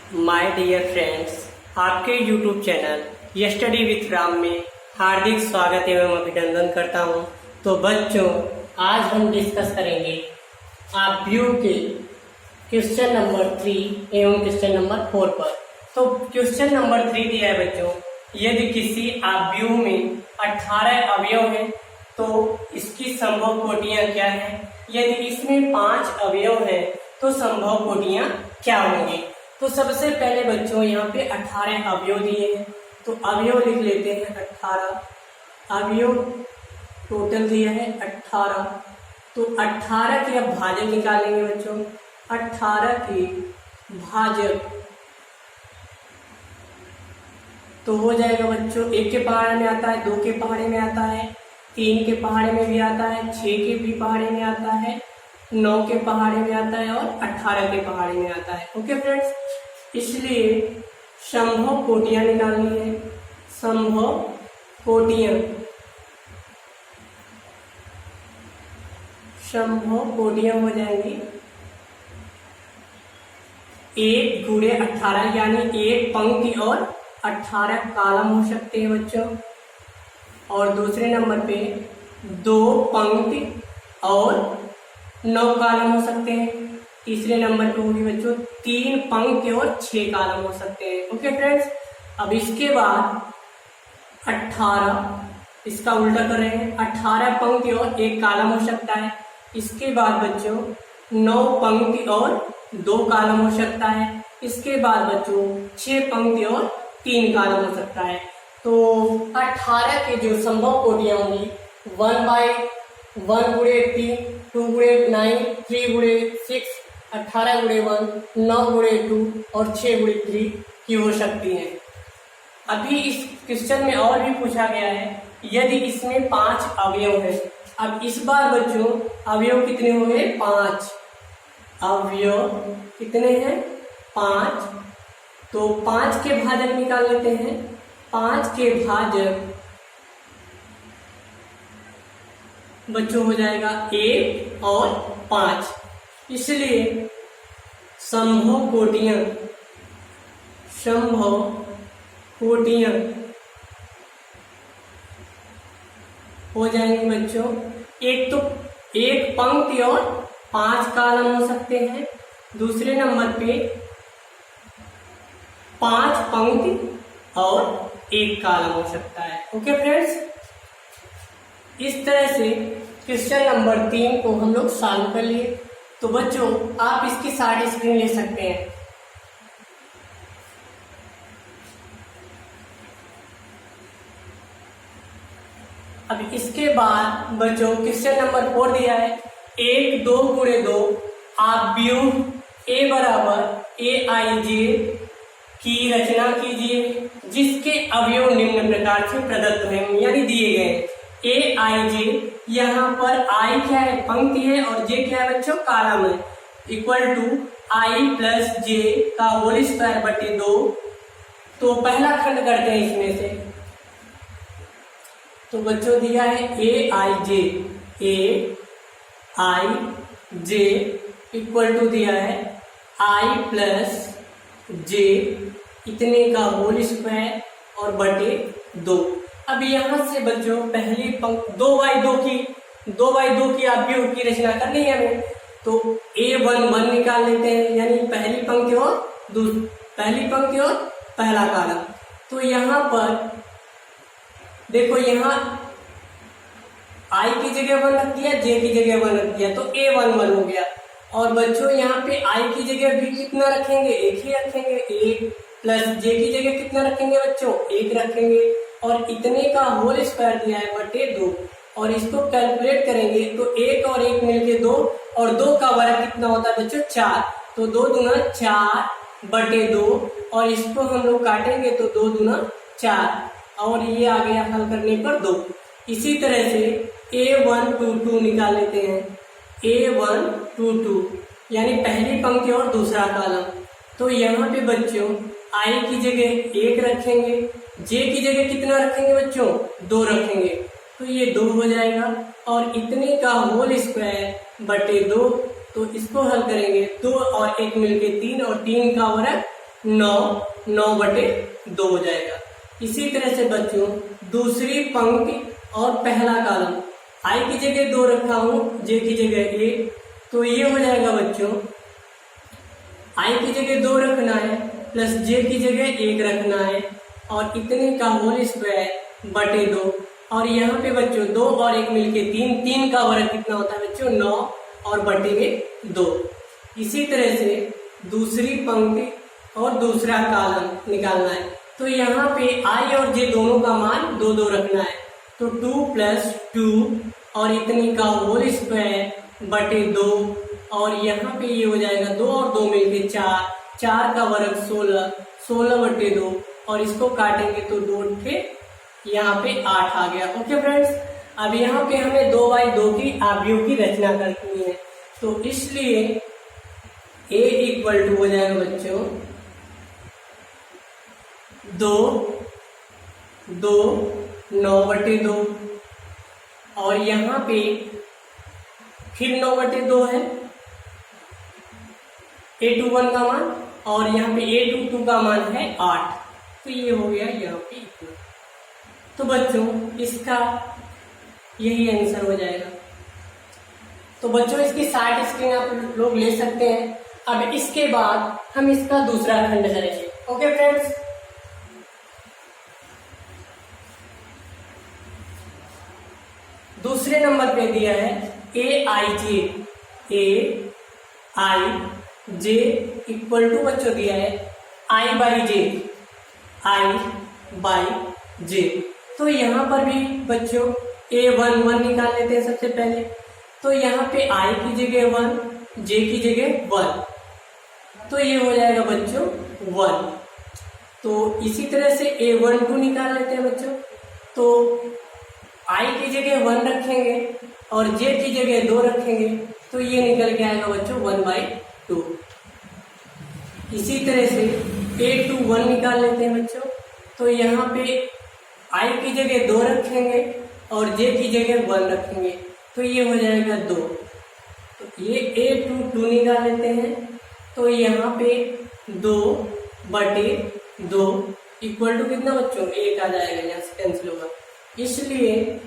My dear friends, आपके YouTube channel यस्टडी with Ram में हार्दिक स्वागत एवं अभिनंदन करता हूं। तो बच्चों, आज हम डिस्कस करेंगे आप व्यू के क्वेश्चन नंबर 3 एवं क्वेश्चन नंबर 4 पर। तो क्वेश्चन नंबर 3 दिया है बच्चों, यदि किसी आव्यूह में 18 अवयव हैं तो इसकी संभव कोटियां क्या है। यदि इसमें 5 अवयव हैं तो संभव कोटियां क्या होंगी। तो सबसे पहले बच्चों यहाँ पे 18 अवयव दिए हैं, तो अवयव लिख लेते हैं 18 अवयव टोटल दिया है 18। तो 18 की अब भाजक निकालेंगे बच्चों। 18 की भाजक तो हो जाएगा बच्चों, 1 के पहाड़े में आता है, 2 के पहाड़े में आता है, 3 के पहाड़े में भी आता है, 6 के भी पहाड़े में आता है, 9 के पहाड़े में आता है और 18 के पहाड़े में आता है। ओके फ्रेंड्स, इसलिए संभव कोटियां निकालनी है। संभव कोटियां, संभव कोटियां हो जाएंगी 1 गुणे 18, यानी 1 पंक्ति और 18 कालम हो सकते हैं बच्चों। और दूसरे नंबर पे 2 पंक्ति और 9 कालम हो सकते हैं। तीसरे नंबर पे होगी बच्चों 3 पंक्ति और 6 कालम हो सकते हैं। ओके फ्रेंड्स, अब इसके बाद 18, इसका उल्टा कर रहे हैं, 18 पंक्ति और 1 कालम हो सकता है। इसके बाद बच्चों 9 पंक्ति और 2 कालम हो सकता है। इसके बाद बच्चों 6 पंक्ति और 3 कालम हो सकता है। तो 18 के जो संभव कोटियां होंगी 1 गुणे 3, 2 गुणे 9, 3 गुणे 6, 18 गुणे 1, 9 गुणे 2 और 6 गुणे 3 की हो सकती है। अभी इस क्वेश्चन में और भी पूछा गया है, यदि इसमें 5 अवयव है। अब इस बार बच्चों अवयव कितने हो गए? 5 अवयव कितने हैं? 5। तो 5 के भाजक निकाल लेते हैं। 5 के भाजक बच्चों हो जाएगा 1 और 5। इसलिए संभव कोटियां हो जाएंगे बच्चों। एक तो 1 पंक्ति और 5 कालम हो सकते हैं। दूसरे नंबर पे 5 पंक्ति और 1 कालम हो सकता है। ओके फ्रेंड्स, इस तरह से क्वेश्चन नंबर 3 को हम लोग सॉल्व कर लिए। तो बच्चों, आप इसकी सारी स्क्रीन ले सकते हैं। अब इसके बाद बच्चों क्वेश्चन नंबर 4 दिया है, 1 2 गुणे 2 आव्यूह A बराबर AIJ की रचना कीजिए जिसके अवयव निम्न प्रकार से प्रदत्त हैं, यानी दिए गए। AIJ, यहाँ पर I क्या है? पंक्ति है और J क्या है बच्चों? कालम है। Equal to I plus J का होल स्क्वायर बटे 2। तो पहला खंड करते हैं इसमें से। तो बच्चों दिया है AIJ इक्वल टू दिया है I प्लस J इतने का होल स्क्वायर और बटे 2। अब यहाँ से बच्चों पहली पंक्ति 2 की आव्यूह की रचना करनी है हमें। तो A11 निकाल लेते हैं, यानी पहली पंक्ति और पहला कालम। तो यहाँ पर देखो, यहाँ I की जगह 1 रख दिया, J की जगह 1 रख दिया, तो A11 हो गया। और बच्चों यहाँ पे I की जगह भी कितना रखेंगे? 1 ही रखेंगे। 1 प्लस J की जगह कितना रखेंगे बच्चों? 1 रखेंगे। और इतने का होल स्क्वायर दिया है बटे 2। और इसको कैलकुलेट करेंगे तो 1 और 1 मिलके 2, और 2 का वर्ग कितना होता है बच्चों? 4। तो 2 दूना 4 बटे 2, और इसको हम लोग काटेंगे तो 2 दूना 4, और ये आ गया हल करने पर 2। इसी तरह से A122 निकाल लेते हैं। A122 यानी पहली पंक्ति और दूसरा कालम। तो यहाँ पे बच्चों I की जगह 1 रखेंगे, J की जगह कितना रखेंगे बच्चों? 2 रखेंगे। तो ये 2 हो जाएगा, और इतने का होल स्क्वायर बटे 2। तो इसको हल करेंगे, 2 और 1 मिलके 3, और 3 का वर्ग 9/2 हो जाएगा। इसी तरह से बच्चों दूसरी पंक्ति और पहला कॉलम, आई की जगह 2 रखा हूं, जे की जगह 1, तो ये हो जाएगा बच्चों आई की जगह 2 रखना है प्लस जे की जगह 1 रखना है और इतने का होल स्क्वायर बटे 2। और यहाँ पे बच्चों 2 और 1 मिलके 3, 3 का वर्ग कितना होता है बच्चों 9 और बटे में 2। इसी तरह से दूसरी पंक्ति और दूसरा कॉलम निकालना है, तो यहाँ पे आई और जे दोनों का मान 2 रखना है, तो 2 + 2 और इतने का होल स्क्वायर बटे 2। और यहाँ पे ये हो जाएगा 2 और 2 मिलके 4, 4 का वर्ग 16, 16/2 और इसको काटेंगे तो 2 थे, यहाँ पे 8 आ गया। ओके फ्रेंड्स, अब यहाँ पे हमें 2/2 की आव्यूह की रचना करनी है, तो इसलिए A = हो जाएगा बच्चों 2 9/2 और यहाँ पे फिर 9/2 है A21 का मान और यहाँ पे A22 का मान है 8, तो ये हो गया यहाँ पे इतना। तो बच्चों इसका यही आंसर हो जाएगा। तो बच्चों इसकी 60 स्क्रीन आप लोग ले सकते हैं। अब इसके बाद हम इसका दूसरा खंड करेंगे। ओके फ्रेंड्स, दूसरे नंबर पे दिया है AIJ इक्वल टू बच्चों दिया है I/J। तो यहाँ पर भी बच्चों A11 निकाल लेते हैं सबसे पहले। तो यहाँ पे I की जगह 1, J की जगह 1, तो ये हो जाएगा बच्चों 1। तो इसी तरह से A12 निकाल लेते हैं बच्चों। तो I की जगह 1 रखेंगे और J की जगह 2 रखेंगे, तो ये निकल के आएगा बच्चों 1/2। इसी तरह से A21 निकाल लेते हैं बच्चों। तो यहाँ पे I की जगह 2 रखेंगे और J की जगह 1 रखेंगे, तो ये हो जाएगा 2। तो ये A22 निकाल लेते हैं। तो यहाँ पे 2/2 इक्वल टू कितना बच्चों 1 आ जाएगा, यहाँ से कैंसिल होगा, इसलिए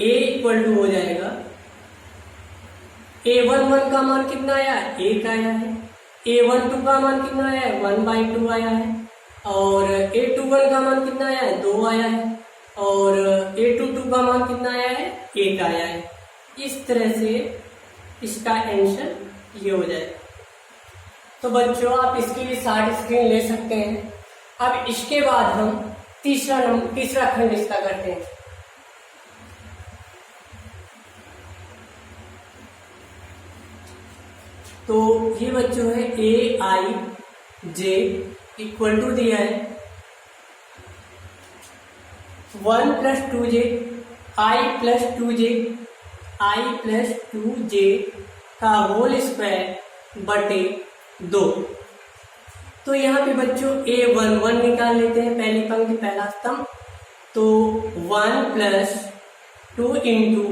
A = हो जाएगा A11 का मान कितना आया, 1 आया है। A12 का मान कितना आया है, 1/2 आया है। और A21 का मान कितना आया है, 2 आया है। और A22 का मान कितना आया है, 1 आया है। इस तरह से इसका आंसर ये हो जाएगा। तो बच्चों आप इसके लिए 60 स्क्रीन ले सकते हैं। अब इसके बाद हम तीसरा खंड इसका करते हैं। तो ये बच्चों है AIJ इक्वल टू दिया है 1 + 2J I + 2J का होल स्क्वायर बटे 2। तो यहाँ पे बच्चों A11 निकाल लेते हैं, पहली पंक्ति पहला स्तंभ। तो 1 + 2 ×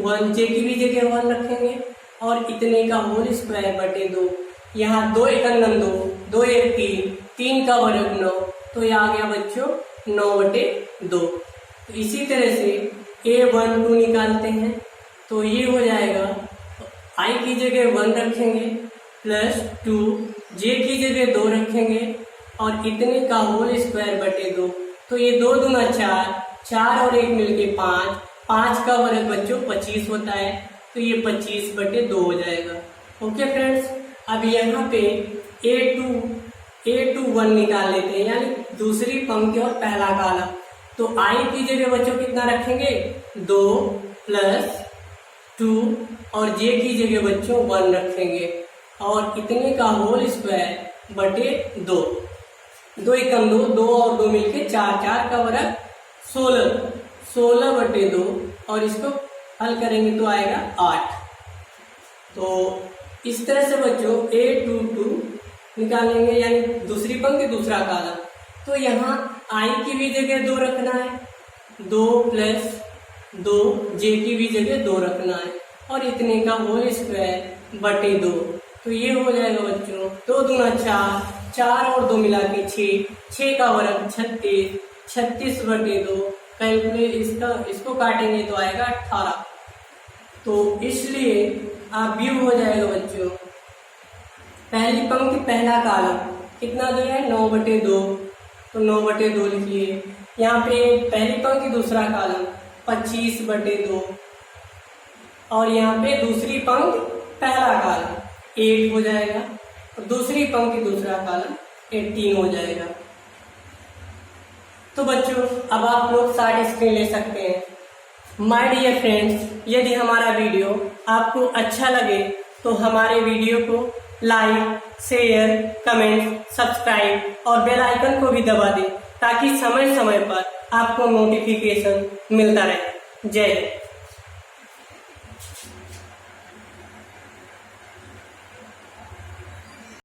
1, J की भी जगह 1 रखेंगे और इतने का होल स्क्वायर बटे 2। यहाँ 2 × 2, 2 × 3, 3 का वर्ग 9, तो ये आ गया बच्चों 9/2। तो इसी तरह से A12 निकालते हैं। तो ये हो जाएगा I की जगह 1 रखेंगे प्लस 2, J की जगह 2 रखेंगे और इतने का होल स्क्वायर बटे 2। तो ये 2 दूना 4, 4 और 1 मिलके 5, 5 का वर्ग बच्चों 25 होता है, तो ये 25/2 हो जाएगा। ओके फ्रेंड्स, अब यहाँ पे A21 निकाल लेते हैं, यानी दूसरी पंक्ति और पहला कॉलम। तो I की जगह बच्चों कितना रखेंगे, 2 + 2 और J की जगह बच्चों 1 रखेंगे और इतने का होल स्क्वायर बटे 2। 2 × 2, 2 और 2 मिलके 4, 4 का वर्ग 16, 16/2 और इसको हल करेंगे तो आएगा 8। तो इस तरह से बच्चों A22 निकालेंगे, यानी दूसरी पंक्ति दूसरा कॉलम। तो यहाँ I की भी जगह 2 रखना है, 2 + 2, J की भी जगह 2 रखना है और इतने का होल स्क्वायर बटे 2। तो ये हो जाएगा बच्चों 2 दूना 4, 4 और 2 मिला के 6, 6 का वर्ग 36, 36/2 कैलकुलेट इसको काटेंगे तो आएगा 18। तो इसलिए आप व्यू हो जाएगा बच्चों, पहली पंक्ति पहला कालम कितना दिया है 9/2, तो 9/2 लिखिए। यहाँ पे पहली पंक्ति दूसरा कालम 25/2 और यहाँ पे दूसरी पंक्ति पहला कालम 8 हो जाएगा और दूसरी पंक्ति दूसरा कालम 18 हो जाएगा। तो बच्चों अब आप लोग शार्ट स्क्रीन ले सकते हैं। माय डियर फ्रेंड्स, यदि हमारा वीडियो आपको अच्छा लगे तो हमारे वीडियो को लाइक, शेयर, कमेंट, सब्सक्राइब और बेल आइकन को भी दबा दें ताकि समय समय पर आपको नोटिफिकेशन मिलता रहे। जय हिंद।